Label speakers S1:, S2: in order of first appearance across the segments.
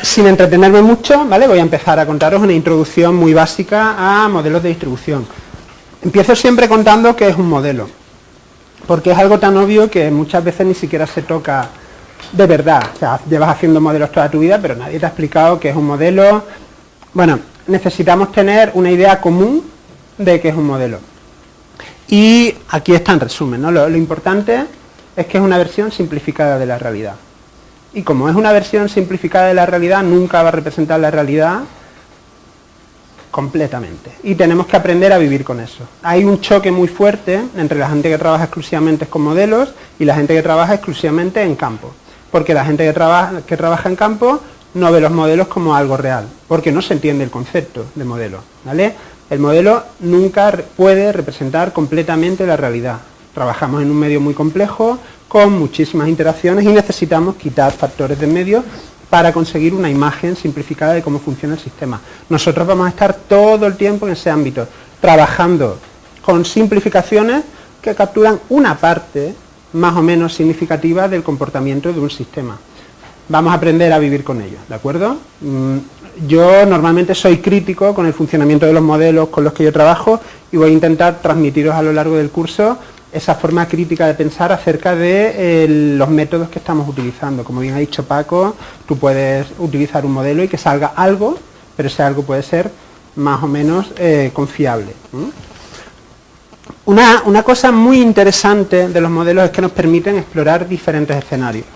S1: Sin entretenerme mucho, ¿vale? Voy a empezar a contaros una introducción muy básica a modelos de distribución. Empiezo siempre contando qué es un modelo, porque es algo tan obvio que muchas veces ni siquiera se toca de verdad. O sea, llevas haciendo modelos toda tu vida, pero nadie te ha explicado qué es un modelo. Bueno, necesitamos tener una idea común de qué es un modelo. Y aquí está en resumen, ¿no? Lo importante es que es una versión simplificada de la realidad. Y como es una versión simplificada de la realidad, nunca va a representar la realidad completamente. Y tenemos que aprender a vivir con eso. Hay un choque muy fuerte entre la gente que trabaja exclusivamente con modelos y la gente que trabaja exclusivamente en campo. Porque la gente que trabaja en campo no ve los modelos como algo real, porque no se entiende el concepto de modelo, ¿vale? El modelo nunca puede representar completamente la realidad. Trabajamos en un medio muy complejo, con muchísimas interacciones y necesitamos quitar factores de medio para conseguir una imagen simplificada de cómo funciona el sistema. Nosotros vamos a estar todo el tiempo en ese ámbito, trabajando con simplificaciones que capturan una parte más o menos significativa del comportamiento de un sistema. Vamos a aprender a vivir con ello, ¿de acuerdo? Yo normalmente soy crítico con el funcionamiento de los modelos con los que yo trabajo y voy a intentar transmitiros a lo largo del curso esa forma crítica de pensar acerca de los métodos que estamos utilizando. Como bien ha dicho Paco, tú puedes utilizar un modelo y que salga algo, pero ese algo puede ser más o menos confiable. Una cosa muy interesante de los modelos es que nos permiten explorar diferentes escenarios.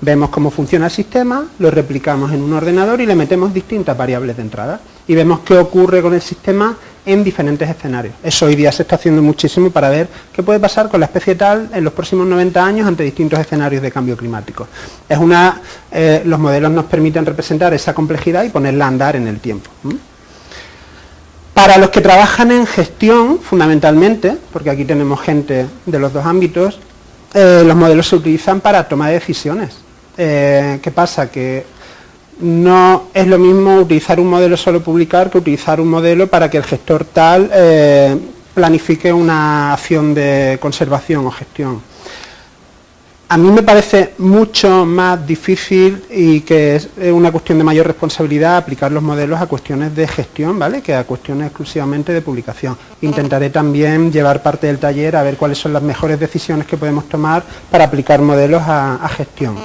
S1: Vemos cómo funciona el sistema, lo replicamos en un ordenador y le metemos distintas variables de entrada. Y vemos qué ocurre con el sistema en diferentes escenarios. Eso hoy día se está haciendo muchísimo para ver qué puede pasar con la especie tal en los próximos 90 años ante distintos escenarios de cambio climático. Los modelos nos permiten representar esa complejidad y ponerla a andar en el tiempo. Para los que trabajan en gestión, fundamentalmente, porque aquí tenemos gente de los dos ámbitos, los modelos se utilizan para toma de decisiones. ¿Qué pasa? Que no es lo mismo utilizar un modelo solo publicar que utilizar un modelo para que el gestor tal planifique una acción de conservación o gestión. A mí me parece mucho más difícil y que es una cuestión de mayor responsabilidad aplicar los modelos a cuestiones de gestión, ¿vale? Que a cuestiones exclusivamente de publicación. Intentaré también llevar parte del taller a ver cuáles son las mejores decisiones que podemos tomar para aplicar modelos a gestión.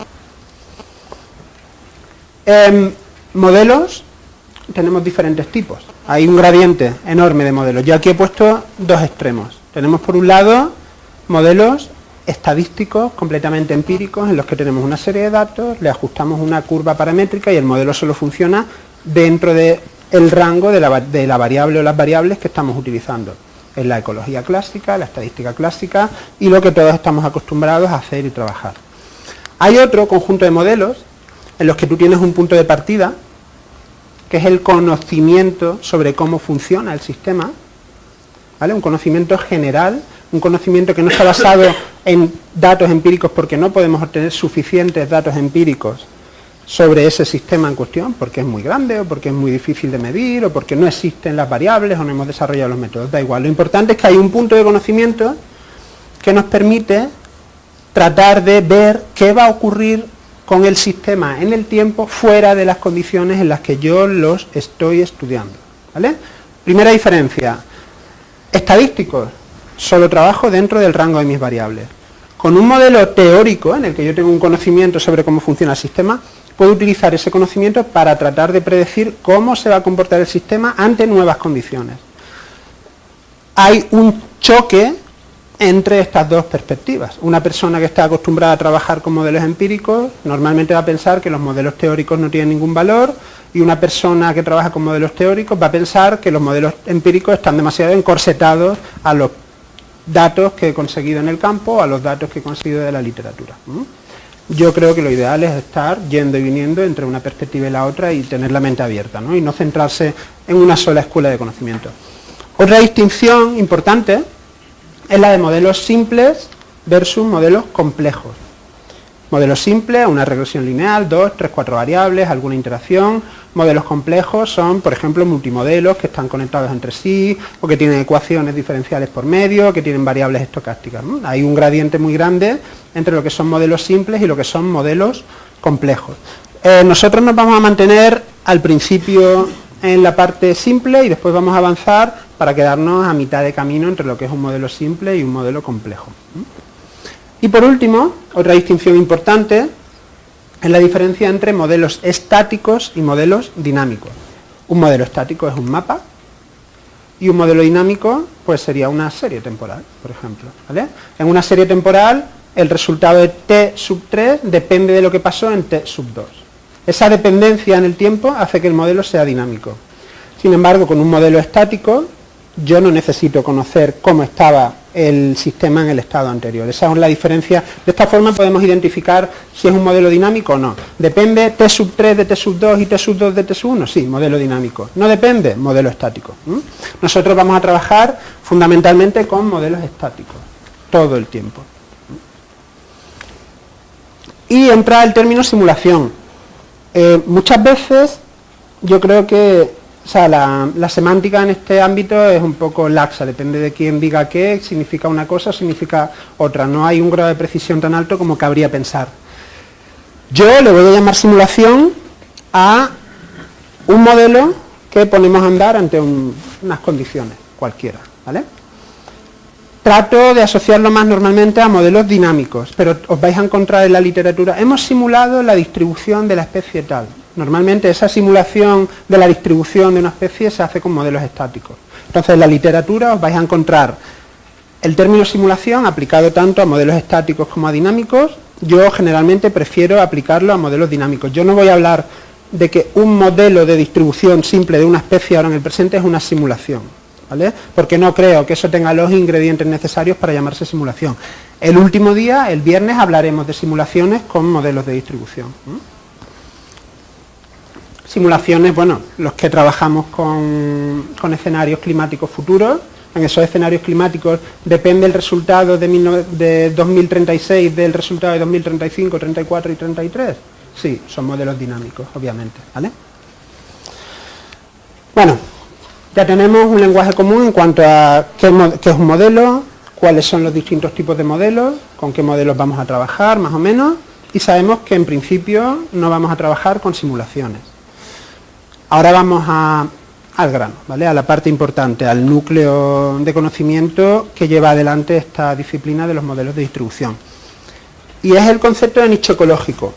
S1: Modelos, tenemos diferentes tipos. Hay un gradiente enorme de modelos. Yo aquí he puesto dos extremos. Tenemos por un lado modelos estadísticos completamente empíricos en los que tenemos una serie de datos, le ajustamos una curva paramétrica y el modelo solo funciona dentro del rango de la variable o las variables que estamos utilizando. Es la ecología clásica, la estadística clásica y lo que todos estamos acostumbrados a hacer y trabajar. Hay otro conjunto de modelos en los que tú tienes un punto de partida, que es el conocimiento sobre cómo funciona el sistema, ¿vale? Un conocimiento general, un conocimiento que no está basado en datos empíricos porque no podemos obtener suficientes datos empíricos sobre ese sistema en cuestión, porque es muy grande o porque es muy difícil de medir o porque no existen las variables o no hemos desarrollado los métodos, da igual. Lo importante es que hay un punto de conocimiento que nos permite tratar de ver qué va a ocurrir con el sistema en el tiempo fuera de las condiciones en las que yo los estoy estudiando, ¿vale? Primera diferencia, estadísticos, solo trabajo dentro del rango de mis variables. Con un modelo teórico en el que yo tengo un conocimiento sobre cómo funciona el sistema, puedo utilizar ese conocimiento para tratar de predecir cómo se va a comportar el sistema ante nuevas condiciones. Hay un choque entre estas dos perspectivas. Una persona que está acostumbrada a trabajar con modelos empíricos normalmente va a pensar que los modelos teóricos no tienen ningún valor y una persona que trabaja con modelos teóricos va a pensar que los modelos empíricos están demasiado encorsetados a los datos que he conseguido en el campo o a los datos que he conseguido de la literatura. Yo creo que lo ideal es estar yendo y viniendo entre una perspectiva y la otra y tener la mente abierta, ¿no? Y no centrarse en una sola escuela de conocimiento. Otra distinción importante es la de modelos simples versus modelos complejos. Modelos simples, una regresión lineal, 2, 3, 4 variables, alguna interacción. Modelos complejos son, por ejemplo, multimodelos que están conectados entre sí, o que tienen ecuaciones diferenciales por medio, que tienen variables estocásticas, ¿no? Hay un gradiente muy grande entre lo que son modelos simples y lo que son modelos complejos. Nosotros nos vamos a mantener al principio en la parte simple y después vamos a avanzar para quedarnos a mitad de camino entre lo que es un modelo simple y un modelo complejo. Y por último, otra distinción importante es la diferencia entre modelos estáticos y modelos dinámicos. Un modelo estático es un mapa y un modelo dinámico pues sería una serie temporal, por ejemplo, ¿vale? En una serie temporal el resultado de t sub 3 depende de lo que pasó en t sub 2. Esa dependencia en el tiempo hace que el modelo sea dinámico. Sin embargo, con un modelo estático yo no necesito conocer cómo estaba el sistema en el estado anterior. Esa es la diferencia. De esta forma podemos identificar si es un modelo dinámico o no. ¿Depende t sub 3 de t sub 2 y t sub 2 de t sub 1? Sí, modelo dinámico. ¿No depende? Modelo estático. Nosotros vamos a trabajar fundamentalmente con modelos estáticos, todo el tiempo. Y entra el término simulación. Muchas veces yo creo que la semántica en este ámbito es un poco laxa, depende de quién diga qué, significa una cosa o significa otra, no hay un grado de precisión tan alto como cabría pensar. Yo le voy a llamar simulación a un modelo que ponemos a andar ante unas condiciones cualquiera, ¿vale? Trato de asociarlo más normalmente a modelos dinámicos, pero os vais a encontrar en la literatura, hemos simulado la distribución de la especie tal. Normalmente esa simulación de la distribución de una especie se hace con modelos estáticos. Entonces en la literatura os vais a encontrar el término simulación aplicado tanto a modelos estáticos como a dinámicos. Yo generalmente prefiero aplicarlo a modelos dinámicos. Yo no voy a hablar de que un modelo de distribución simple de una especie ahora en el presente es una simulación, ¿vale? Porque no creo que eso tenga los ingredientes necesarios para llamarse simulación. El último día, el viernes, hablaremos de simulaciones con modelos de distribución. Simulaciones, bueno, los que trabajamos con escenarios climáticos futuros. En esos escenarios climáticos depende el resultado de 2036 del resultado de 2035, 34 y 33. Sí, son modelos dinámicos, obviamente, ¿vale? Bueno, ya tenemos un lenguaje común en cuanto a qué es un modelo, cuáles son los distintos tipos de modelos, con qué modelos vamos a trabajar, más o menos, y sabemos que en principio no vamos a trabajar con simulaciones. Ahora vamos al grano, ¿vale? A la parte importante, al núcleo de conocimiento que lleva adelante esta disciplina de los modelos de distribución. Y es el concepto de nicho ecológico.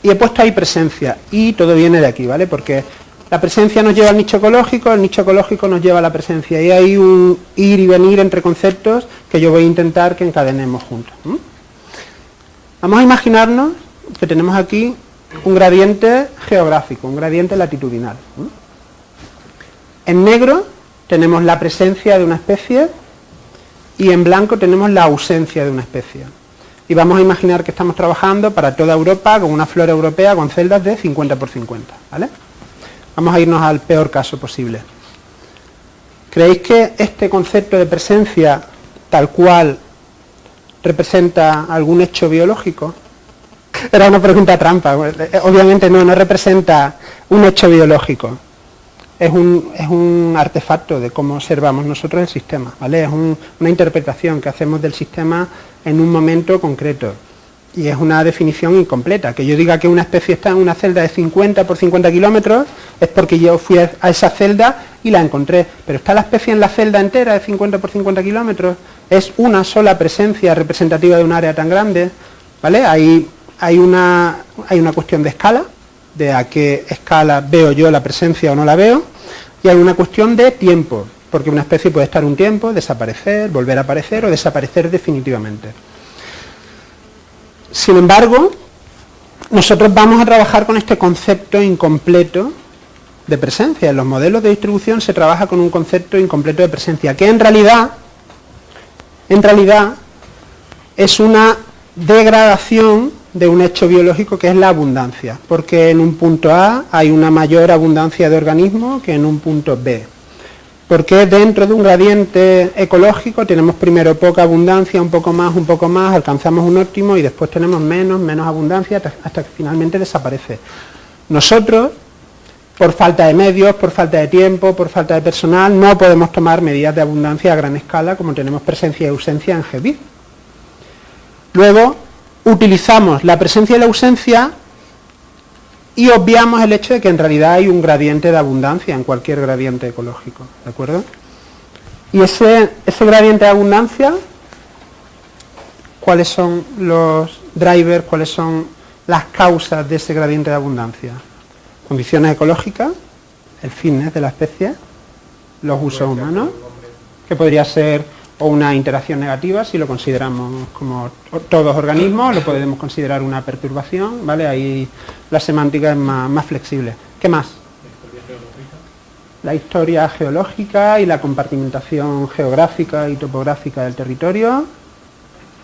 S1: Y he puesto ahí presencia, y todo viene de aquí, ¿vale? Porque la presencia nos lleva al nicho ecológico, el nicho ecológico nos lleva a la presencia, y hay un ir y venir entre conceptos que yo voy a intentar que encadenemos juntos. Vamos a imaginarnos que tenemos aquí un gradiente geográfico, un gradiente latitudinal. En negro tenemos la presencia de una especie y en blanco tenemos la ausencia de una especie. Y vamos a imaginar que estamos trabajando para toda Europa con una flora europea con celdas de 50 por 50, ¿vale? Vamos a irnos al peor caso posible. ¿Creéis que este concepto de presencia tal cual representa algún hecho biológico? Era una pregunta trampa. Obviamente no representa un hecho biológico. Es un artefacto de cómo observamos nosotros el sistema, ¿vale? Es una interpretación que hacemos del sistema en un momento concreto. Y es una definición incompleta. Que yo diga que una especie está en una celda de 50 por 50 kilómetros es porque yo fui a esa celda y la encontré. Pero ¿está la especie en la celda entera de 50 por 50 kilómetros? ¿Es una sola presencia representativa de un área tan grande? ¿Vale? Hay una cuestión de escala, de a qué escala veo yo la presencia o no la veo, y hay una cuestión de tiempo, porque una especie puede estar un tiempo, desaparecer, volver a aparecer o desaparecer definitivamente. Sin embargo, nosotros vamos a trabajar con este concepto incompleto de presencia. En los modelos de distribución se trabaja con un concepto incompleto de presencia, que en realidad es una degradación de un hecho biológico que es la abundancia, porque en un punto A hay una mayor abundancia de organismos que en un punto B, porque dentro de un gradiente ecológico tenemos primero poca abundancia, un poco más, alcanzamos un óptimo y después tenemos menos abundancia hasta que finalmente desaparece. Nosotros, por falta de medios, por falta de tiempo, por falta de personal, no podemos tomar medidas de abundancia a gran escala como tenemos presencia y ausencia en GBIF. Luego, utilizamos la presencia y la ausencia y obviamos el hecho de que en realidad hay un gradiente de abundancia en cualquier gradiente ecológico, ¿de acuerdo? Y ese gradiente de abundancia, ¿cuáles son los drivers, cuáles son las causas de ese gradiente de abundancia? Condiciones ecológicas, el fitness de la especie, los usos humanos, que podría ser o una interacción negativa, si lo consideramos como todos organismos, lo podemos considerar una perturbación, ¿vale? Ahí la semántica es más flexible. ¿Qué más? La historia geológica y la compartimentación geográfica y topográfica del territorio.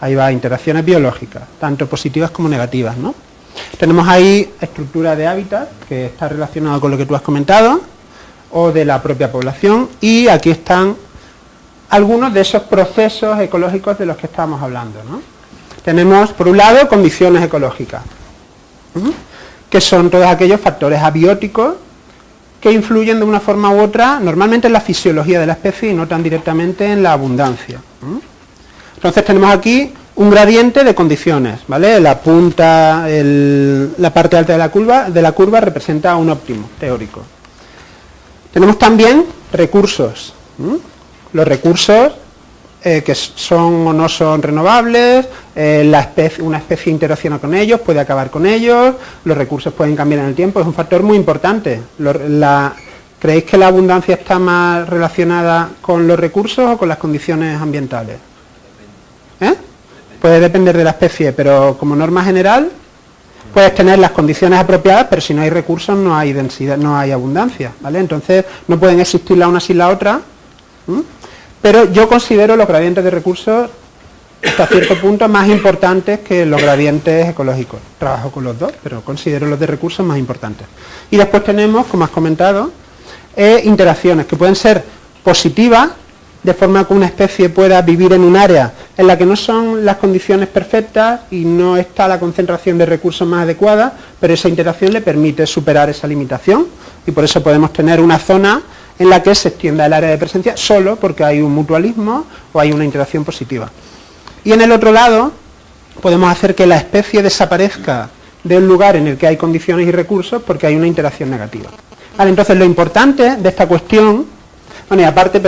S1: Ahí va, interacciones biológicas, tanto positivas como negativas, ¿no? Tenemos ahí estructura de hábitat, que está relacionado con lo que tú has comentado, o de la propia población, y aquí están algunos de esos procesos ecológicos de los que estamos hablando, ¿no? Tenemos, por un lado, condiciones ecológicas, que son todos aquellos factores abióticos que influyen de una forma u otra, normalmente en la fisiología de la especie y no tan directamente en la abundancia. Entonces tenemos aquí un gradiente de condiciones, ¿vale? La punta, la parte alta de la curva representa un óptimo teórico. Tenemos también recursos. Los recursos que son o no son renovables, una especie interacciona con ellos, puede acabar con ellos, los recursos pueden cambiar en el tiempo, es un factor muy importante. ¿Creéis que la abundancia está más relacionada con los recursos o con las condiciones ambientales? Puede depender de la especie, pero como norma general puedes tener las condiciones apropiadas, pero si no hay recursos no hay densidad, no hay abundancia, ¿vale? Entonces no pueden existir la una sin la otra. Pero yo considero los gradientes de recursos hasta cierto punto más importantes que los gradientes ecológicos. Trabajo con los dos, pero considero los de recursos más importantes. Y después tenemos, como has comentado, interacciones que pueden ser positivas, de forma que una especie pueda vivir en un área en la que no son las condiciones perfectas y no está la concentración de recursos más adecuada, pero esa interacción le permite superar esa limitación y por eso podemos tener una zona en la que se extienda el área de presencia solo porque hay un mutualismo o hay una interacción positiva. Y en el otro lado podemos hacer que la especie desaparezca de un lugar en el que hay condiciones y recursos porque hay una interacción negativa. Vale, entonces lo importante de esta cuestión, bueno, y aparte,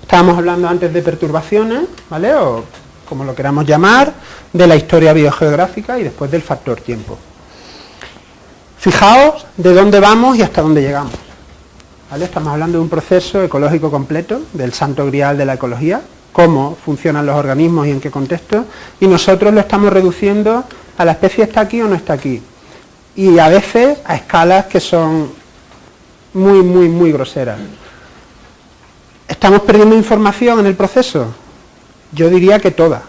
S1: estábamos hablando antes de perturbaciones, ¿vale? O como lo queramos llamar, de la historia biogeográfica y después del factor tiempo. Fijaos de dónde vamos y hasta dónde llegamos. ¿Vale? Estamos hablando de un proceso ecológico completo, del santo grial de la ecología, cómo funcionan los organismos y en qué contexto, y nosotros lo estamos reduciendo a la especie está aquí o no está aquí. Y a veces a escalas que son muy groseras. ¿Estamos perdiendo información en el proceso? Yo diría que toda.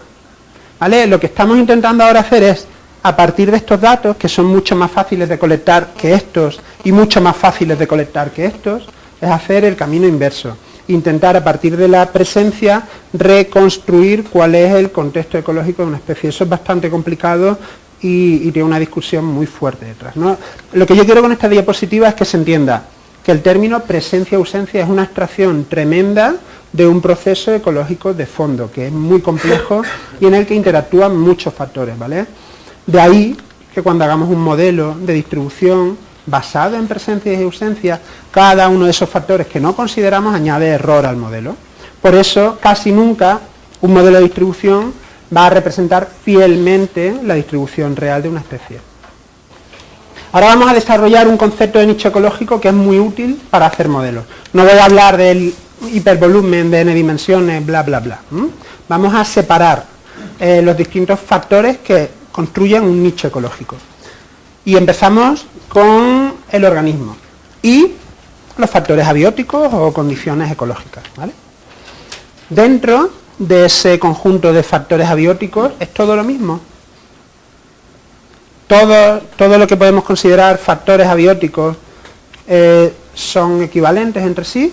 S1: ¿Vale? Lo que estamos intentando ahora hacer es, a partir de estos datos, que son mucho más fáciles de colectar que estos, y mucho más fáciles de colectar que estos, es hacer el camino inverso. Intentar, a partir de la presencia, reconstruir cuál es el contexto ecológico de una especie. Eso es bastante complicado y tiene una discusión muy fuerte detrás, ¿no? Lo que yo quiero con esta diapositiva es que se entienda que el término presencia-ausencia es una abstracción tremenda de un proceso ecológico de fondo, que es muy complejo y en el que interactúan muchos factores, ¿vale? De ahí que cuando hagamos un modelo de distribución basado en presencias y ausencias, cada uno de esos factores que no consideramos añade error al modelo. Por eso, casi nunca un modelo de distribución va a representar fielmente la distribución real de una especie. Ahora vamos a desarrollar un concepto de nicho ecológico que es muy útil para hacer modelos. No voy a hablar del hipervolumen de n dimensiones, bla. Vamos a separar los distintos factores que construyen un nicho ecológico. Y empezamos con el organismo y los factores abióticos o condiciones ecológicas, ¿vale? Dentro de ese conjunto de factores abióticos es todo lo mismo. Todo lo que podemos considerar factores abióticos son equivalentes entre sí.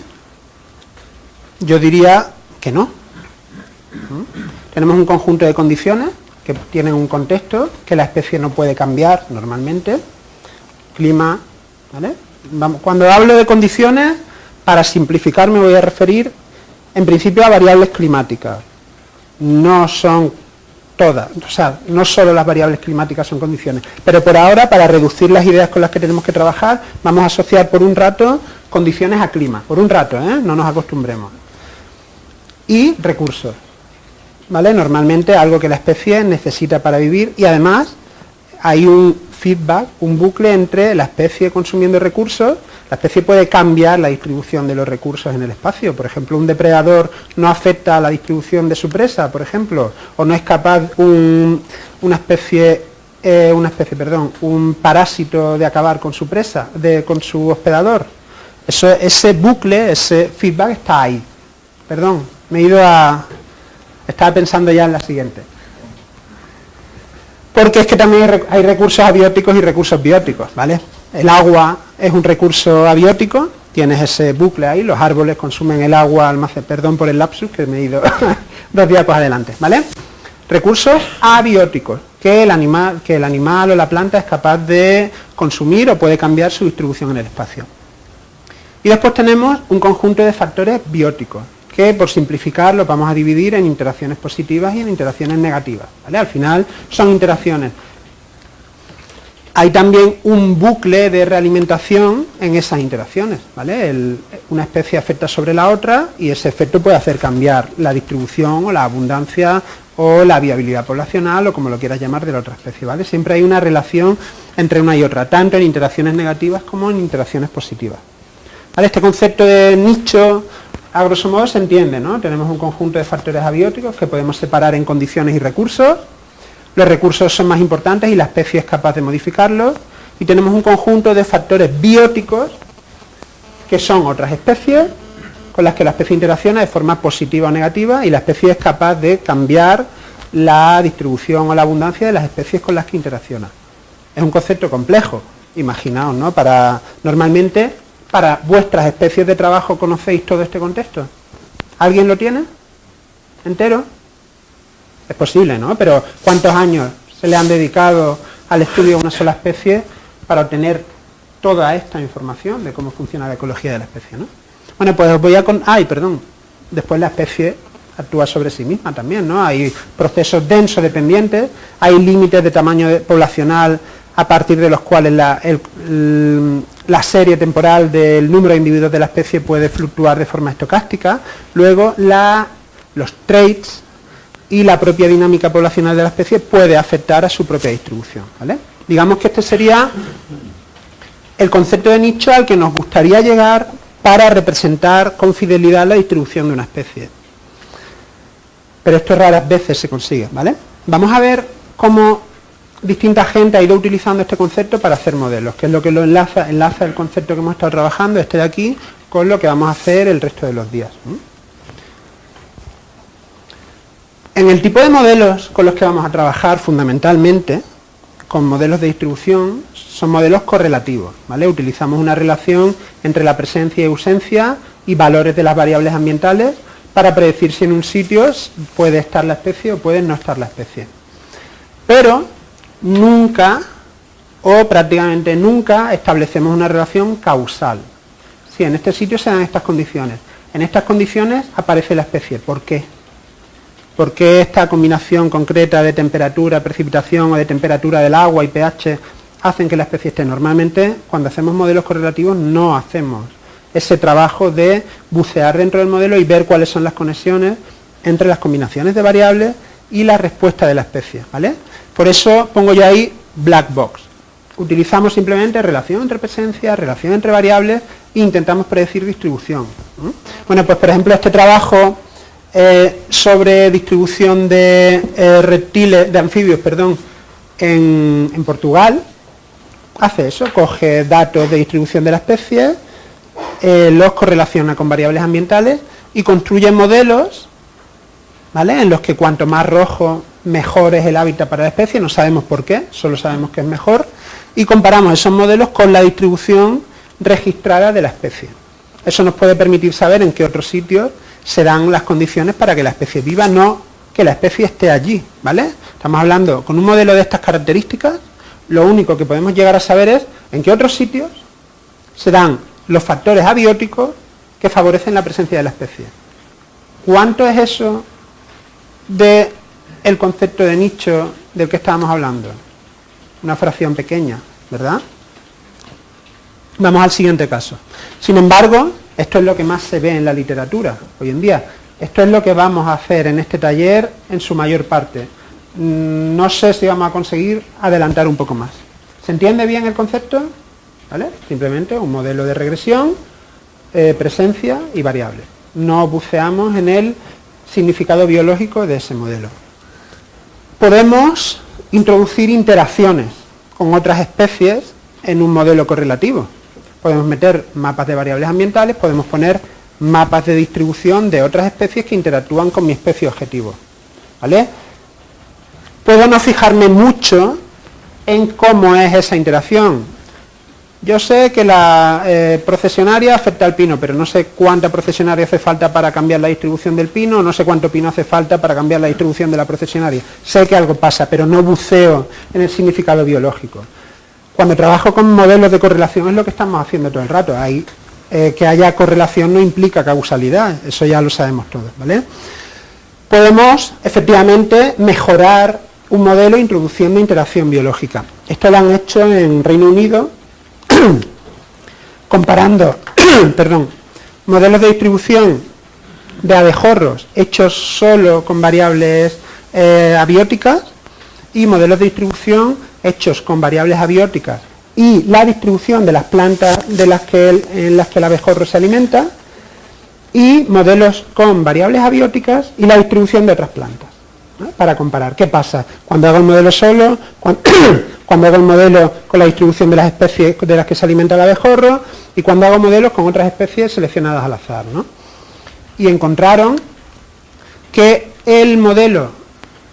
S1: Yo diría que no. Tenemos un conjunto de condiciones que tienen un contexto que la especie no puede cambiar normalmente. Clima, ¿vale? Cuando hablo de condiciones, para simplificar me voy a referir en principio a variables climáticas. No son todas, o sea, no solo las variables climáticas son condiciones, pero por ahora, para reducir las ideas con las que tenemos que trabajar, vamos a asociar por un rato condiciones a clima, por un rato, no nos acostumbremos. Y recursos, ¿vale? Normalmente algo que la especie necesita para vivir, y además hay un feedback, un bucle entre la especie consumiendo recursos. La especie puede cambiar la distribución de los recursos en el espacio. Por ejemplo, un depredador no afecta a la distribución de su presa, por ejemplo, o no es capaz un parásito de acabar con su presa, con su hospedador. Ese bucle, ese feedback está ahí. Perdón, estaba pensando ya en la siguiente. Porque es que también hay recursos abióticos y recursos bióticos, ¿vale? El agua es un recurso abiótico, tienes ese bucle ahí, los árboles consumen el agua, perdón por el lapsus, que me he ido 2 diapos adelante, ¿vale? Recursos abióticos, que el animal o la planta es capaz de consumir o puede cambiar su distribución en el espacio. Y después tenemos un conjunto de factores bióticos, que por simplificar los vamos a dividir en interacciones positivas y en interacciones negativas, ¿vale? Al final son interacciones. Hay también un bucle de realimentación en esas interacciones, ¿vale? Una especie afecta sobre la otra y ese efecto puede hacer cambiar la distribución o la abundancia o la viabilidad poblacional o como lo quieras llamar de la otra especie, ¿vale? Siempre hay una relación entre una y otra, tanto en interacciones negativas como en interacciones positivas, ¿vale? Este concepto de nicho, a grosso modo, se entiende, ¿no? Tenemos un conjunto de factores abióticos que podemos separar en condiciones y recursos. Los recursos son más importantes y la especie es capaz de modificarlos. Y tenemos un conjunto de factores bióticos, que son otras especies, con las que la especie interacciona de forma positiva o negativa, y la especie es capaz de cambiar la distribución o la abundancia de las especies con las que interacciona. Es un concepto complejo, imaginaos, ¿no? Normalmente, para vuestras especies de trabajo, ¿conocéis todo este contexto? ¿Alguien lo tiene? ¿Entero? Es posible, ¿no? Pero ¿cuántos años se le han dedicado al estudio de una sola especie para obtener toda esta información de cómo funciona la ecología de la especie, ¿no? Bueno, pues os voy a... Después la especie actúa sobre sí misma también, ¿no? Hay procesos densos dependientes, hay límites de tamaño poblacional a partir de los cuales la serie temporal del número de individuos de la especie puede fluctuar de forma estocástica. Luego los traits y la propia dinámica poblacional de la especie puede afectar a su propia distribución, ¿vale? Digamos que este sería el concepto de nicho al que nos gustaría llegar para representar con fidelidad la distribución de una especie. Pero esto raras veces se consigue, ¿vale? Vamos a ver cómo distinta gente ha ido utilizando este concepto para hacer modelos, que es lo que lo enlaza el concepto que hemos estado trabajando, este de aquí, con lo que vamos a hacer el resto de los días. En el tipo de modelos con los que vamos a trabajar fundamentalmente, con modelos de distribución, son modelos correlativos, ¿vale? Utilizamos una relación entre la presencia y ausencia y valores de las variables ambientales para predecir si en un sitio puede estar la especie o puede no estar la especie. Pero nunca, o prácticamente nunca, establecemos una relación causal. Si en este sitio se dan estas condiciones, en estas condiciones aparece la especie. ¿Por qué? ¿Por qué esta combinación concreta de temperatura, precipitación o de temperatura del agua y pH hacen que la especie esté? Normalmente, cuando hacemos modelos correlativos, no hacemos ese trabajo de bucear dentro del modelo y ver cuáles son las conexiones entre las combinaciones de variables y la respuesta de la especie, ¿vale? Por eso pongo yo ahí black box. Utilizamos simplemente relación entre presencia, relación entre variables e intentamos predecir distribución. Bueno, pues por ejemplo este trabajo sobre distribución de reptiles, de anfibios, en Portugal, hace eso, coge datos de distribución de la especie, los correlaciona con variables ambientales y construye modelos, ¿vale? En los que cuanto más rojo, mejor es el hábitat para la especie, no sabemos por qué, solo sabemos que es mejor, y comparamos esos modelos con la distribución registrada de la especie. Eso nos puede permitir saber en qué otros sitios se dan las condiciones para que la especie viva, no que la especie esté allí, ¿vale? Estamos hablando, con un modelo de estas características, lo único que podemos llegar a saber es en qué otros sitios se dan los factores abióticos que favorecen la presencia de la especie. ¿Cuánto es eso de el concepto de nicho del que estábamos hablando? Una fracción pequeña, ¿verdad? Vamos al siguiente caso. Sin embargo, esto es lo que más se ve en la literatura hoy en día. Esto es lo que vamos a hacer en este taller en su mayor parte. No sé si vamos a conseguir adelantar un poco más. ¿Se entiende bien el concepto? ¿Vale? Simplemente un modelo de regresión, presencia y variable. No buceamos en el significado biológico de ese modelo. Podemos introducir interacciones con otras especies en un modelo correlativo. Podemos meter mapas de variables ambientales, podemos poner mapas de distribución de otras especies que interactúan con mi especie objetivo. ¿Vale? Puedo no fijarme mucho en cómo es esa interacción. Yo sé que la procesionaria afecta al pino, pero no sé cuánta procesionaria hace falta para cambiar la distribución del pino, no sé cuánto pino hace falta para cambiar la distribución de la procesionaria. Sé que algo pasa, pero no buceo en el significado biológico. Cuando trabajo con modelos de correlación es lo que estamos haciendo todo el rato. Ahí, que haya correlación no implica causalidad, eso ya lo sabemos todos, ¿vale? Podemos, efectivamente, mejorar un modelo introduciendo interacción biológica. Esto lo han hecho en Reino Unido, comparando modelos de distribución de abejorros hechos solo con variables abióticas y modelos de distribución hechos con variables abióticas y la distribución de las plantas en las que el abejorro se alimenta, y modelos con variables abióticas y la distribución de otras plantas, ¿no? Para comparar qué pasa cuando hago el modelo solo, cuando hago el modelo con la distribución de las especies de las que se alimenta el abejorro y cuando hago modelos con otras especies seleccionadas al azar, ¿no? Y encontraron que el modelo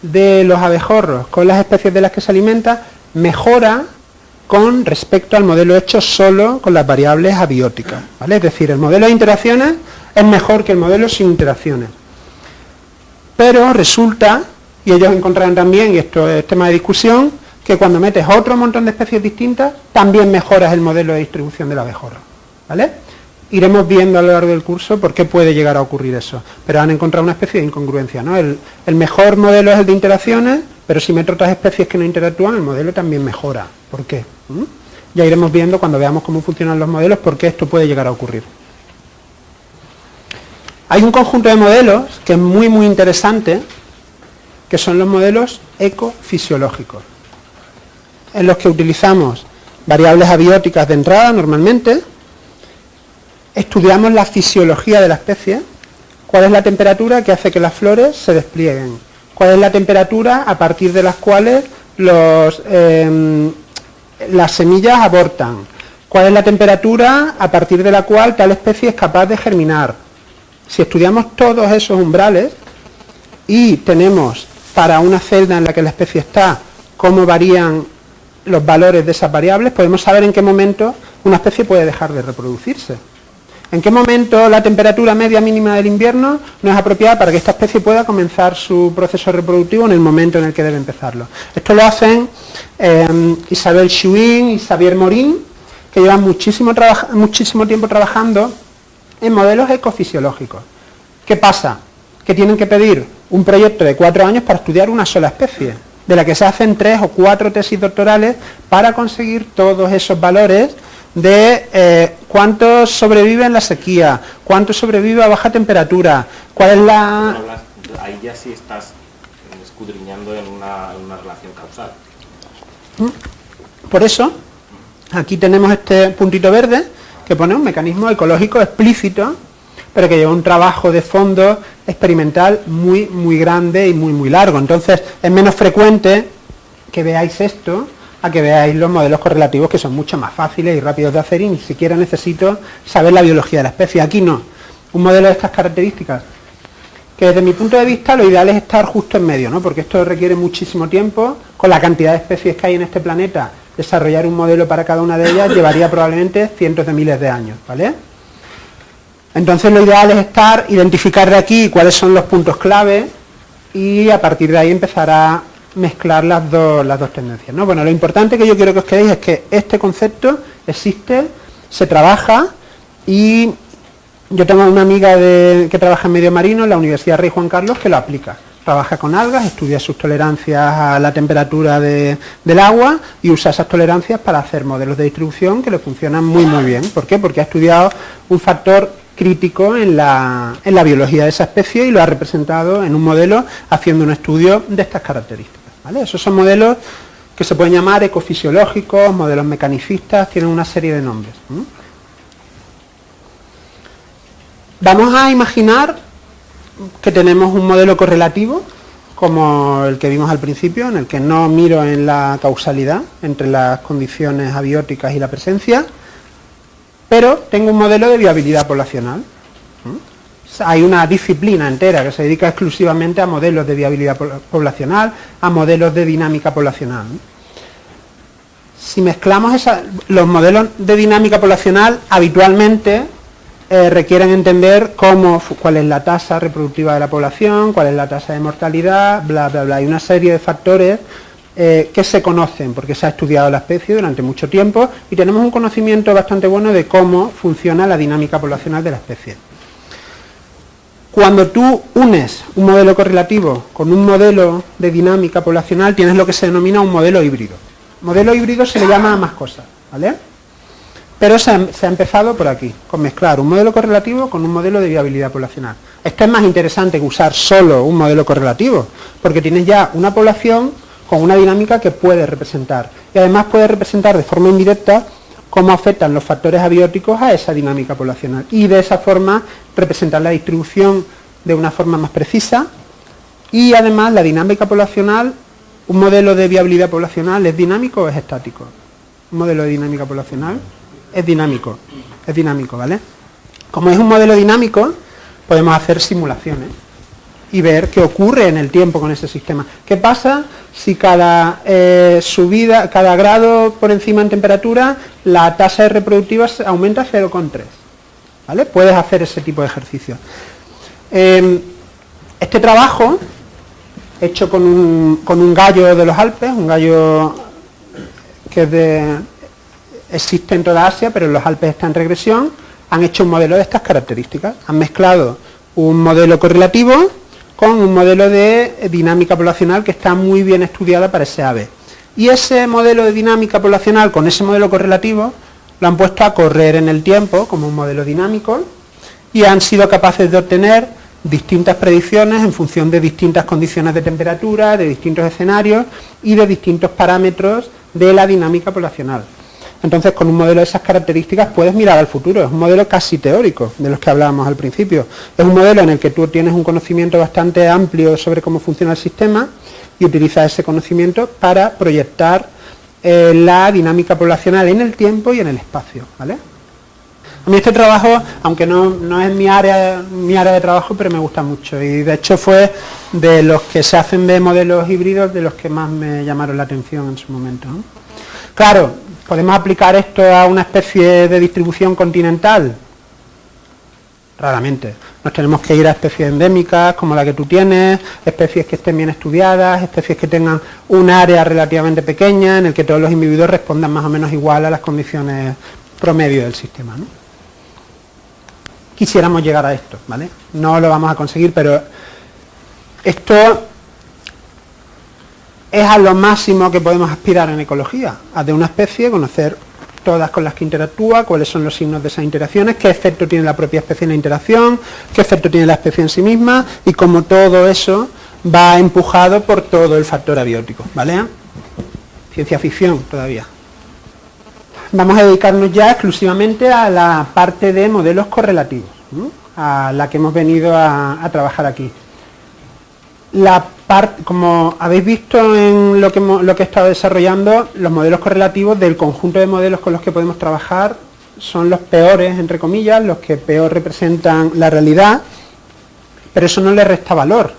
S1: de los abejorros con las especies de las que se alimenta mejora con respecto al modelo hecho solo con las variables abióticas, ¿vale? Es decir, el modelo de interacciones es mejor que el modelo sin interacciones. Pero resulta, y ellos encontraron también, y esto es tema de discusión, que cuando metes otro montón de especies distintas, también mejoras el modelo de distribución del abejorro, ¿vale? Iremos viendo a lo largo del curso por qué puede llegar a ocurrir eso. Pero han encontrado una especie de incongruencia, ¿no? El mejor modelo es el de interacciones, pero si meto otras especies que no interactúan, el modelo también mejora. ¿Por qué? Ya iremos viendo cuando veamos cómo funcionan los modelos por qué esto puede llegar a ocurrir. Hay un conjunto de modelos que es muy muy interesante, que son los modelos ecofisiológicos, en los que utilizamos variables abióticas de entrada normalmente, estudiamos la fisiología de la especie, cuál es la temperatura que hace que las flores se desplieguen, cuál es la temperatura a partir de las cuales las semillas abortan, cuál es la temperatura a partir de la cual tal especie es capaz de germinar. Si estudiamos todos esos umbrales y tenemos para una celda en la que la especie está cómo varían los valores de esas variables, podemos saber en qué momento una especie puede dejar de reproducirse. En qué momento la temperatura media mínima del invierno no es apropiada para que esta especie pueda comenzar su proceso reproductivo en el momento en el que debe empezarlo. Esto lo hacen Isabel Schwinn y Xavier Morin, que llevan muchísimo tiempo trabajando en modelos ecofisiológicos. ¿Qué pasa? Que tienen que pedir un proyecto de 4 años para estudiar una sola especie, de la que se hacen 3 o 4 tesis doctorales para conseguir todos esos valores de cuánto sobrevive en la sequía, cuánto sobrevive a baja temperatura, cuál es la...
S2: Ahí ya sí estás escudriñando en una relación causal.
S1: Por eso, aquí tenemos este puntito verde que pone un mecanismo ecológico explícito, pero que lleva un trabajo de fondo experimental muy, muy grande y muy, muy largo. Entonces, es menos frecuente que veáis esto a que veáis los modelos correlativos, que son mucho más fáciles y rápidos de hacer y ni siquiera necesito saber la biología de la especie. Aquí no. Un modelo de estas características, que desde mi punto de vista lo ideal es estar justo en medio, ¿no? Porque esto requiere muchísimo tiempo. Con la cantidad de especies que hay en este planeta, desarrollar un modelo para cada una de ellas llevaría probablemente cientos de miles de años, ¿vale? Entonces lo ideal es identificar de aquí cuáles son los puntos clave y a partir de ahí empezar a mezclar las dos tendencias, ¿no? Bueno, lo importante que yo quiero que os quedéis es que este concepto existe, se trabaja, y yo tengo una amiga que trabaja en medio marino en la Universidad Rey Juan Carlos que lo aplica. trabaja con algas, estudia sus tolerancias a la temperatura del agua y usa esas tolerancias para hacer modelos de distribución que le funcionan muy bien. ¿Por qué? Porque ha estudiado un factor crítico en la biología de esa especie y lo ha representado en un modelo haciendo un estudio de estas características, ¿vale? Esos son modelos que se pueden llamar ecofisiológicos, modelos mecanicistas, tienen una serie de nombres. Vamos a imaginar que tenemos un modelo correlativo, como el que vimos al principio, en el que no miro en la causalidad entre las condiciones abióticas y la presencia, pero tengo un modelo de viabilidad poblacional. Hay una disciplina entera que se dedica exclusivamente a modelos de viabilidad poblacional, a modelos de dinámica poblacional. Si mezclamos los modelos de dinámica poblacional, habitualmente requieren entender cuál es la tasa reproductiva de la población, cuál es la tasa de mortalidad, bla, bla, bla. Hay una serie de factores que se conocen porque se ha estudiado la especie durante mucho tiempo y tenemos un conocimiento bastante bueno de cómo funciona la dinámica poblacional de la especie. Cuando tú unes un modelo correlativo con un modelo de dinámica poblacional, tienes lo que se denomina un modelo híbrido. Modelo híbrido se le llama a más cosas, ¿vale? Pero se ha empezado por aquí, con mezclar un modelo correlativo con un modelo de viabilidad poblacional. Esto es más interesante que usar solo un modelo correlativo, porque tienes ya una población con una dinámica que puede representar. Y además puede representar de forma indirecta cómo afectan los factores abióticos a esa dinámica poblacional. Y de esa forma representar la distribución de una forma más precisa. Y además la dinámica poblacional, un modelo de viabilidad poblacional, ¿es dinámico o es estático? Un modelo de dinámica poblacional es dinámico, ¿vale? Como es un modelo dinámico, podemos hacer simulaciones y ver qué ocurre en el tiempo con ese sistema. ¿Qué pasa si cada subida, cada grado por encima en temperatura, la tasa de reproductiva aumenta 0,3? ¿Vale? Puedes hacer ese tipo de ejercicio. Este trabajo, hecho con un gallo de los Alpes, un gallo que existe en toda Asia, pero en los Alpes está en regresión, han hecho un modelo de estas características. Han mezclado un modelo correlativo con un modelo de dinámica poblacional que está muy bien estudiada para ese ave. Y ese modelo de dinámica poblacional con ese modelo correlativo lo han puesto a correr en el tiempo como un modelo dinámico y han sido capaces de obtener distintas predicciones en función de distintas condiciones de temperatura, de distintos escenarios y de distintos parámetros de la dinámica poblacional. Entonces, con un modelo de esas características puedes mirar al futuro. Es un modelo casi teórico, de los que hablábamos al principio. Es un modelo en el que tú tienes un conocimiento bastante amplio sobre cómo funciona el sistema y utilizas ese conocimiento para proyectar la dinámica poblacional en el tiempo y en el espacio, ¿vale? A mí este trabajo, aunque no es mi área de trabajo, pero me gusta mucho. Y de hecho fue de los que se hacen de modelos híbridos de los que más me llamaron la atención en su momento, ¿no? Claro, ¿podemos aplicar esto a una especie de distribución continental? Raramente. Nos tenemos que ir a especies endémicas como la que tú tienes, especies que estén bien estudiadas, especies que tengan un área relativamente pequeña en el que todos los individuos respondan más o menos igual a las condiciones promedio del sistema, ¿no? Quisiéramos llegar a esto, ¿vale? No lo vamos a conseguir, pero esto es a lo máximo que podemos aspirar en ecología, a de una especie, conocer todas con las que interactúa, cuáles son los signos de esas interacciones, qué efecto tiene la propia especie en la interacción, qué efecto tiene la especie en sí misma y cómo todo eso va empujado por todo el factor abiótico, ¿vale? Ciencia ficción todavía. Vamos a dedicarnos ya exclusivamente a la parte de modelos correlativos, ¿no? A la que hemos venido a trabajar aquí. Como habéis visto en lo que he estado desarrollando, los modelos correlativos del conjunto de modelos con los que podemos trabajar son los peores, entre comillas, los que peor representan la realidad, pero eso no les resta valor,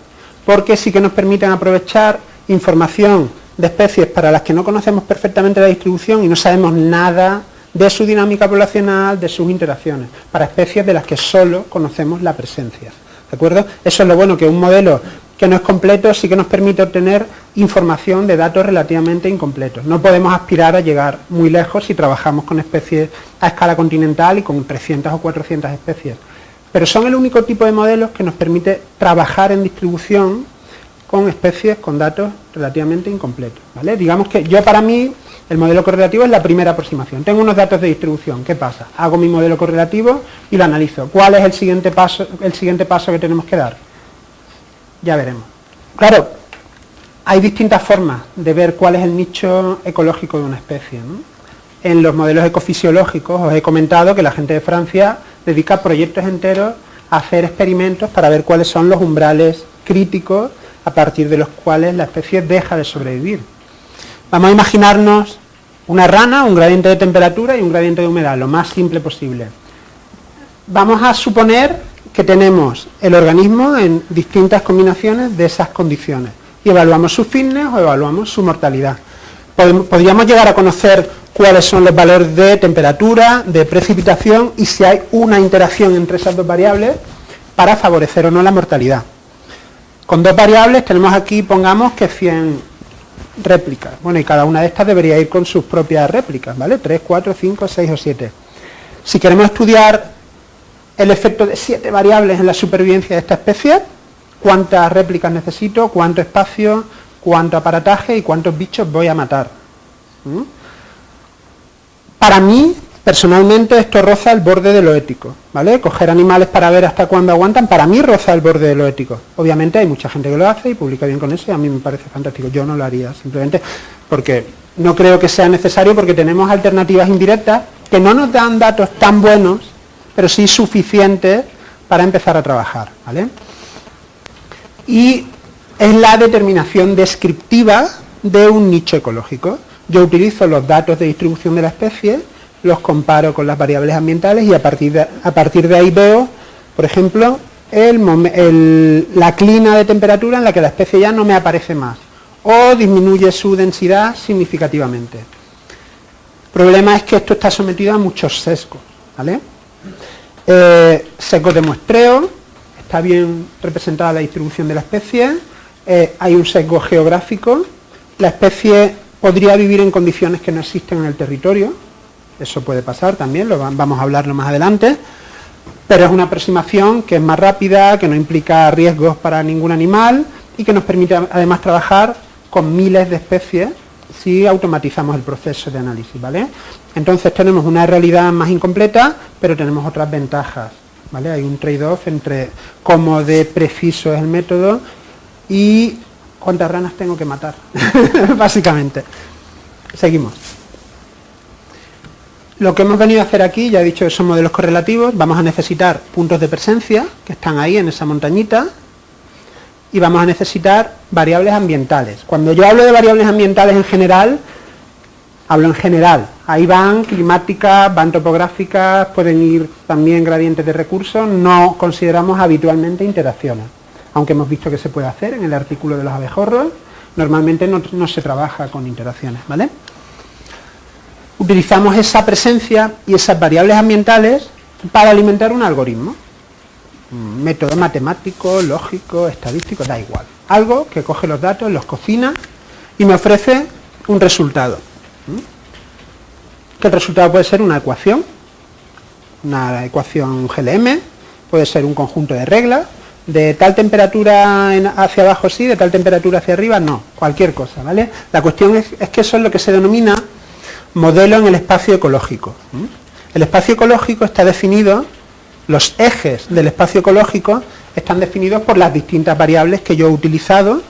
S1: porque sí que nos permiten aprovechar información de especies para las que no conocemos perfectamente la distribución y no sabemos nada de su dinámica poblacional, de sus interacciones, para especies de las que solo conocemos la presencia. ¿De acuerdo? Eso es lo bueno, que un modelo que no es completo sí que nos permite obtener información de datos relativamente incompletos. No podemos aspirar a llegar muy lejos si trabajamos con especies a escala continental y con 300 o 400 especies. Pero son el único tipo de modelos que nos permite trabajar en distribución con especies con datos relativamente incompletos, ¿vale? Digamos que para mí el modelo correlativo es la primera aproximación. Tengo unos datos de distribución, ¿qué pasa? Hago mi modelo correlativo y lo analizo. ¿Cuál es el siguiente paso que tenemos que dar? Ya veremos. Claro, hay distintas formas de ver cuál es el nicho ecológico de una especie, ¿no? En los modelos ecofisiológicos os he comentado que la gente de Francia dedica proyectos enteros a hacer experimentos para ver cuáles son los umbrales críticos a partir de los cuales la especie deja de sobrevivir. Vamos a imaginarnos una rana, un gradiente de temperatura y un gradiente de humedad, lo más simple posible. Vamos a suponer que tenemos el organismo en distintas combinaciones de esas condiciones y evaluamos su fitness o evaluamos su mortalidad. Podríamos llegar a conocer cuáles son los valores de temperatura, de precipitación y si hay una interacción entre esas dos variables para favorecer o no la mortalidad. Con dos variables tenemos aquí, pongamos que 100 réplicas. Bueno, y cada una de estas debería ir con sus propias réplicas, ¿vale? 3, 4, 5, 6 o 7. Si queremos estudiar el efecto de 7 variables en la supervivencia de esta especie, ¿cuántas réplicas necesito? ¿Cuánto espacio? ¿Cuánto aparataje? ¿Y cuántos bichos voy a matar? Para mí, personalmente, esto roza el borde de lo ético, ¿vale? Coger animales para ver hasta cuándo aguantan, para mí roza el borde de lo ético. Obviamente hay mucha gente que lo hace y publica bien con eso y a mí me parece fantástico. Yo no lo haría, simplemente porque no creo que sea necesario, porque tenemos alternativas indirectas que no nos dan datos tan buenos, pero sí suficientes para empezar a trabajar, ¿vale? Y es la determinación descriptiva de un nicho ecológico. Yo utilizo los datos de distribución de la especie, los comparo con las variables ambientales y a partir de ahí veo, por ejemplo, la clina de temperatura en la que la especie ya no me aparece más o disminuye su densidad significativamente. El problema es que esto está sometido a muchos sesgos, ¿vale? Sesgos de muestreo, está bien representada la distribución de la especie, hay un sesgo geográfico, la especie podría vivir en condiciones que no existen en el territorio, eso puede pasar también, vamos a hablarlo más adelante, pero es una aproximación que es más rápida, que no implica riesgos para ningún animal y que nos permite además trabajar con miles de especies si automatizamos el proceso de análisis, ¿vale? Entonces tenemos una realidad más incompleta, pero tenemos otras ventajas, ¿vale? Hay un trade-off entre cómo de preciso es el método y cuántas ranas tengo que matar, básicamente. Seguimos. Lo que hemos venido a hacer aquí, ya he dicho que son modelos correlativos, vamos a necesitar puntos de presencia, que están ahí en esa montañita, y vamos a necesitar variables ambientales. Cuando yo hablo de variables ambientales en general, hablo en general. Ahí van climáticas, van topográficas, pueden ir también gradientes de recursos, no consideramos habitualmente interacciones. Aunque hemos visto que se puede hacer en el artículo de los abejorros, normalmente no se trabaja con interacciones, ¿vale? Utilizamos esa presencia y esas variables ambientales para alimentar un algoritmo. Un método matemático, lógico, estadístico, da igual. Algo que coge los datos, los cocina y me ofrece un resultado. Que el resultado puede ser una ecuación GLM, puede ser un conjunto de reglas, de tal temperatura hacia abajo sí, de tal temperatura hacia arriba no, cualquier cosa, ¿vale? La cuestión es que eso es lo que se denomina modelo en el espacio ecológico. El espacio ecológico está definido, los ejes del espacio ecológico están definidos por las distintas variables que yo he utilizado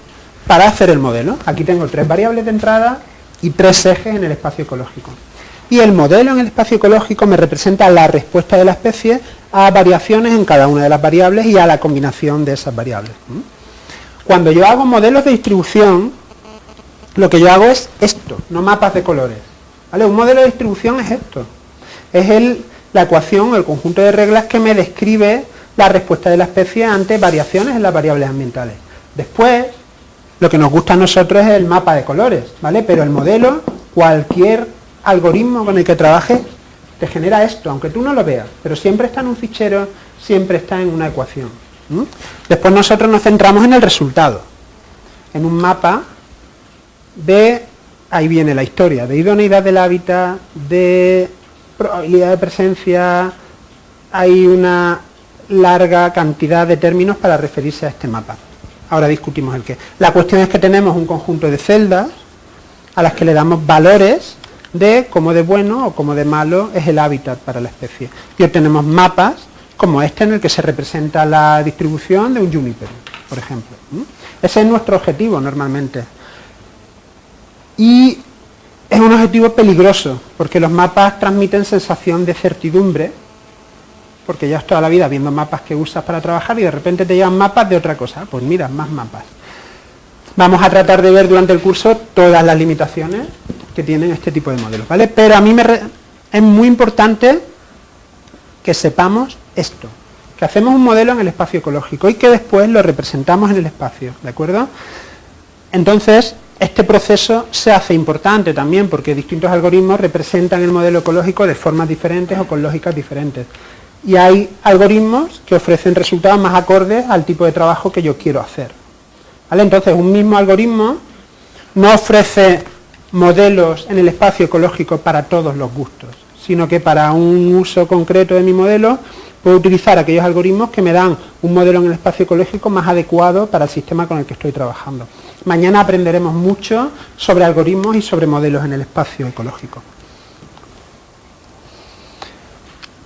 S1: para hacer el modelo. Aquí tengo 3 variables de entrada y 3 ejes en el espacio ecológico. Y el modelo en el espacio ecológico me representa la respuesta de la especie a variaciones en cada una de las variables y a la combinación de esas variables. Cuando yo hago modelos de distribución, lo que yo hago es esto, no mapas de colores, ¿vale? Un modelo de distribución es esto, es la ecuación, el conjunto de reglas que me describe la respuesta de la especie ante variaciones en las variables ambientales. Después, lo que nos gusta a nosotros es el mapa de colores, ¿vale? Pero el modelo, cualquier algoritmo con el que trabajes, te genera esto, aunque tú no lo veas, pero siempre está en un fichero, siempre está en una ecuación. Después nosotros nos centramos en el resultado, en un mapa de, ahí viene la historia, de idoneidad del hábitat, de probabilidad de presencia, hay una larga cantidad de términos para referirse a este mapa. ahora discutimos el qué. La cuestión es que tenemos un conjunto de celdas a las que le damos valores de cómo de bueno o cómo de malo es el hábitat para la especie. Y obtenemos mapas como este en el que se representa la distribución de un juniper, por ejemplo. Ese es nuestro objetivo normalmente. Y es un objetivo peligroso, porque los mapas transmiten sensación de certidumbre, porque llevas toda la vida viendo mapas que usas para trabajar y de repente te llevan mapas de otra cosa. Pues mira, más mapas. Vamos a tratar de ver durante el curso todas las limitaciones que tienen este tipo de modelos, ¿vale? Pero a mí es muy importante que sepamos esto, que hacemos un modelo en el espacio ecológico y que después lo representamos en el espacio, ¿de acuerdo? Entonces, este proceso se hace importante también porque distintos algoritmos representan el modelo ecológico de formas diferentes o con lógicas diferentes. Y hay algoritmos que ofrecen resultados más acordes al tipo de trabajo que yo quiero hacer, ¿vale? Entonces, un mismo algoritmo no ofrece modelos en el espacio ecológico para todos los gustos, sino que para un uso concreto de mi modelo puedo utilizar aquellos algoritmos que me dan un modelo en el espacio ecológico más adecuado para el sistema con el que estoy trabajando. Mañana aprenderemos mucho sobre algoritmos y sobre modelos en el espacio ecológico.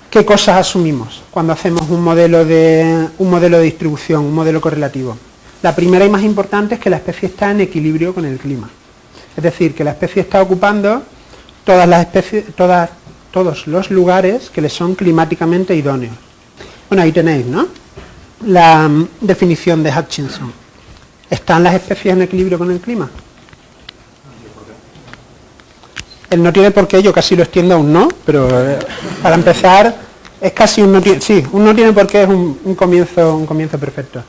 S1: ¿Qué cosas asumimos cuando hacemos un modelo de distribución, un modelo correlativo? La primera y más importante es que la especie está en equilibrio con el clima. Es decir, que la especie está ocupando todos los lugares que le son climáticamente idóneos. Bueno, ahí tenéis, ¿no?, la definición de Hutchinson. ¿Están las especies en equilibrio con el clima? El no tiene por qué, yo casi lo extiendo a un no, pero para empezar es casi un no tiene, sí, un no tiene por qué es un comienzo perfecto.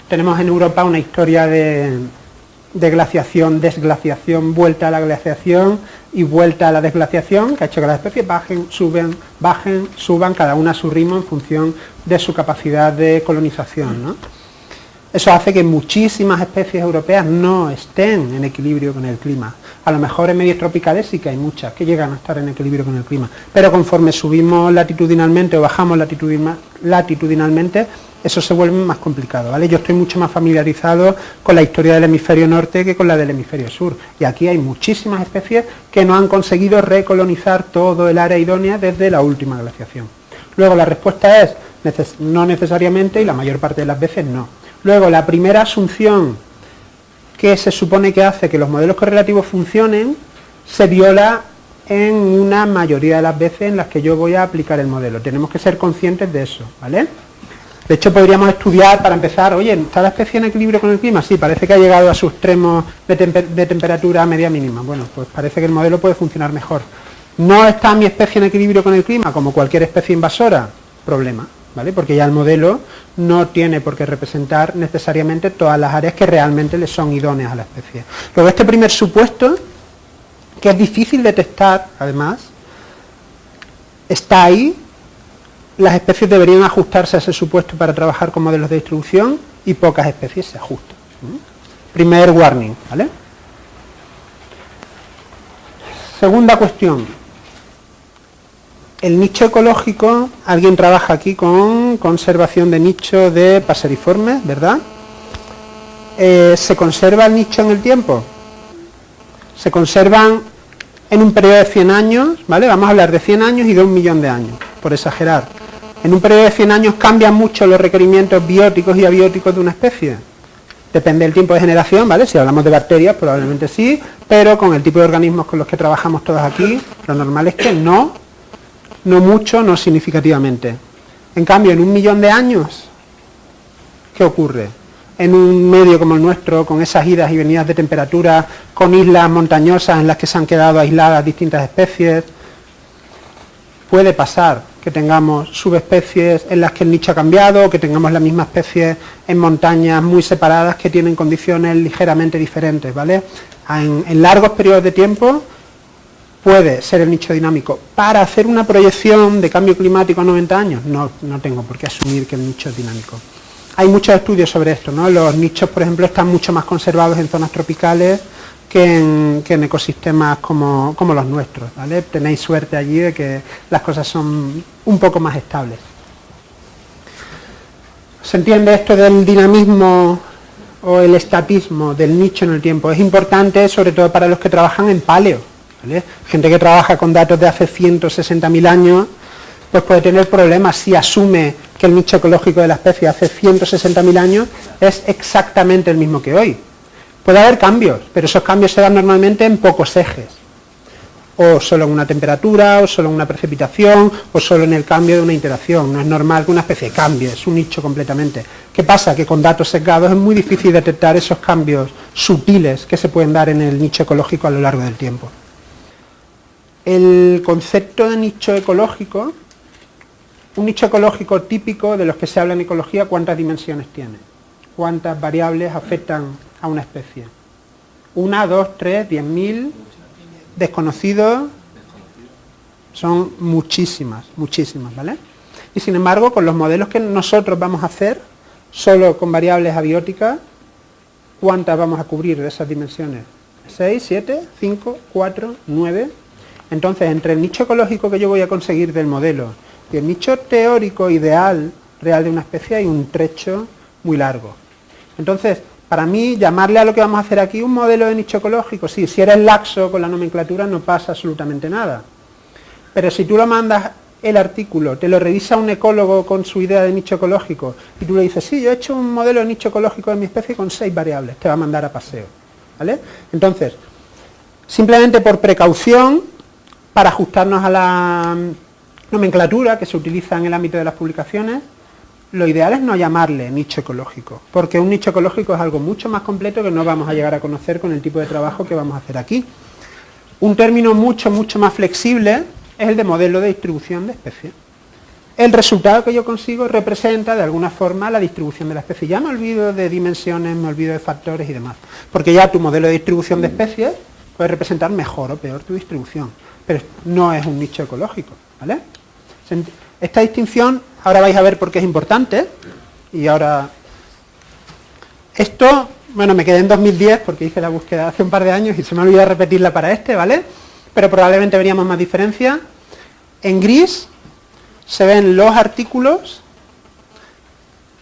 S1: Tenemos en Europa una historia de glaciación, desglaciación, vuelta a la glaciación y vuelta a la desglaciación, que ha hecho que las especies bajen, suban, cada una a su ritmo en función de su capacidad de colonización, ¿no? Eso hace que muchísimas especies europeas no estén en equilibrio con el clima. A lo mejor en medios tropicales sí que hay muchas que llegan a estar en equilibrio con el clima, pero conforme subimos latitudinalmente o bajamos latitudinalmente, eso se vuelve más complicado, ¿vale? Yo estoy mucho más familiarizado con la historia del hemisferio norte que con la del hemisferio sur, y aquí hay muchísimas especies que no han conseguido recolonizar todo el área idónea desde la última glaciación. Luego la respuesta es no necesariamente y la mayor parte de las veces no. Luego la primera asunción que se supone que hace que los modelos correlativos funcionen se viola en una mayoría de las veces en las que yo voy a aplicar el modelo. Tenemos que ser conscientes de eso, ¿vale? De hecho, podríamos estudiar, para empezar, oye, ¿está la especie en equilibrio con el clima? Sí, parece que ha llegado a su extremo de temperatura media mínima. Bueno, pues parece que el modelo puede funcionar mejor. ¿No está mi especie en equilibrio con el clima, como cualquier especie invasora? Problema, ¿vale? Porque ya el modelo no tiene por qué representar necesariamente todas las áreas que realmente le son idóneas a la especie. Luego, este primer supuesto, que es difícil de testar, además, está ahí. Las especies deberían ajustarse a ese supuesto para trabajar con modelos de distribución y pocas especies se ajustan. Primer warning, ¿vale? Segunda cuestión. El nicho ecológico, alguien trabaja aquí con conservación de nicho de paseriformes, ¿verdad? ¿Se conserva el nicho en el tiempo? Se conservan en un periodo de 100 años, ¿vale? Vamos a hablar de 100 años y de 1 millón de años, por exagerar. En un periodo de 100 años cambian mucho los requerimientos bióticos y abióticos de una especie. Depende del tiempo de generación, ¿vale? Si hablamos de bacterias, probablemente sí, pero con el tipo de organismos con los que trabajamos todos aquí, lo normal es que no mucho, no significativamente. En cambio, en 1 millón de años, ¿qué ocurre? En un medio como el nuestro, con esas idas y venidas de temperatura, con islas montañosas en las que se han quedado aisladas distintas especies, puede pasar que tengamos subespecies en las que el nicho ha cambiado, o que tengamos la misma especie en montañas muy separadas que tienen condiciones ligeramente diferentes, ¿vale? En largos periodos de tiempo puede ser el nicho dinámico. Para hacer una proyección de cambio climático a 90 años, no tengo por qué asumir que el nicho es dinámico. Hay muchos estudios sobre esto, ¿no? Los nichos, por ejemplo, están mucho más conservados en zonas tropicales que en ecosistemas como los nuestros, ¿vale? Tenéis suerte allí de que las cosas son un poco más estables. ¿Se entiende esto del dinamismo o el estatismo del nicho en el tiempo es importante, sobre todo para los que trabajan en paleo, ¿vale? Gente que trabaja con datos de hace 160.000 años, pues puede tener problemas si asume que el nicho ecológico de la especie hace 160.000 años es exactamente el mismo que hoy. Puede haber cambios, pero esos cambios se dan normalmente en pocos ejes. O solo en una temperatura, o solo en una precipitación, o solo en el cambio de una interacción. No es normal que una especie cambie, es un nicho completamente. ¿Qué pasa? Que con datos sesgados es muy difícil detectar esos cambios sutiles que se pueden dar en el nicho ecológico a lo largo del tiempo. El concepto de nicho ecológico, un nicho ecológico típico de los que se habla en ecología, ¿cuántas dimensiones tiene? ¿Cuántas variables afectan a una especie? 1, 2, 3, 10.000... desconocidos, son muchísimas, ¿vale? Y sin embargo, con los modelos que nosotros vamos a hacer, solo con variables abióticas, ¿cuántas vamos a cubrir de esas dimensiones? 6, 7, 5, 4, 9. Entonces, entre el nicho ecológico que yo voy a conseguir del modelo y el nicho teórico ideal, real de una especie, hay un trecho muy largo. Entonces, para mí, llamarle a lo que vamos a hacer aquí un modelo de nicho ecológico, sí, si eres laxo con la nomenclatura no pasa absolutamente nada. Pero si tú lo mandas el artículo, te lo revisa un ecólogo con su idea de nicho ecológico, y tú le dices, sí, yo he hecho un modelo de nicho ecológico de mi especie con 6 variables, te va a mandar a paseo, ¿vale? Entonces, simplemente por precaución, para ajustarnos a la nomenclatura que se utiliza en el ámbito de las publicaciones, lo ideal es no llamarle nicho ecológico, porque un nicho ecológico es algo mucho más completo que no vamos a llegar a conocer con el tipo de trabajo que vamos a hacer aquí. Un término mucho más flexible es el de modelo de distribución de especies. El resultado que yo consigo representa de alguna forma la distribución de la especie. Ya me olvido de dimensiones, me olvido de factores y demás, porque ya tu modelo de distribución de especies puede representar mejor o peor tu distribución, pero no es un nicho ecológico, ¿vale? Esta distinción, ahora vais a ver por qué es importante, y ahora, esto, bueno, me quedé en 2010 porque hice la búsqueda hace un par de años y se me olvidó repetirla para este, ¿vale? Pero probablemente veríamos más diferencia. En gris se ven los artículos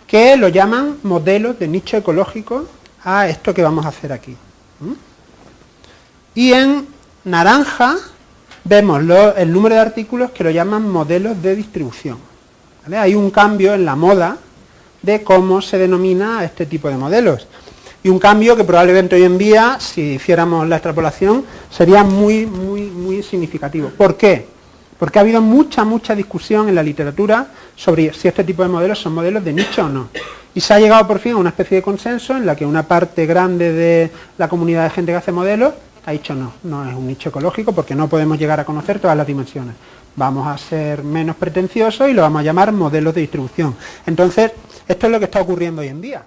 S1: que lo llaman modelos de nicho ecológico a esto que vamos a hacer aquí. Y en naranja vemos el número de artículos que lo llaman modelos de distribución, ¿vale? Hay un cambio en la moda de cómo se denomina este tipo de modelos. Y un cambio que probablemente hoy en día, si hiciéramos la extrapolación, sería muy significativo. ¿Por qué? Porque ha habido mucha discusión en la literatura sobre si este tipo de modelos son modelos de nicho o no. Y se ha llegado por fin a una especie de consenso en la que una parte grande de la comunidad de gente que hace modelos ha dicho no es un nicho ecológico porque no podemos llegar a conocer todas las dimensiones. Vamos a ser menos pretenciosos y lo vamos a llamar modelos de distribución. Entonces, esto es lo que está ocurriendo hoy en día.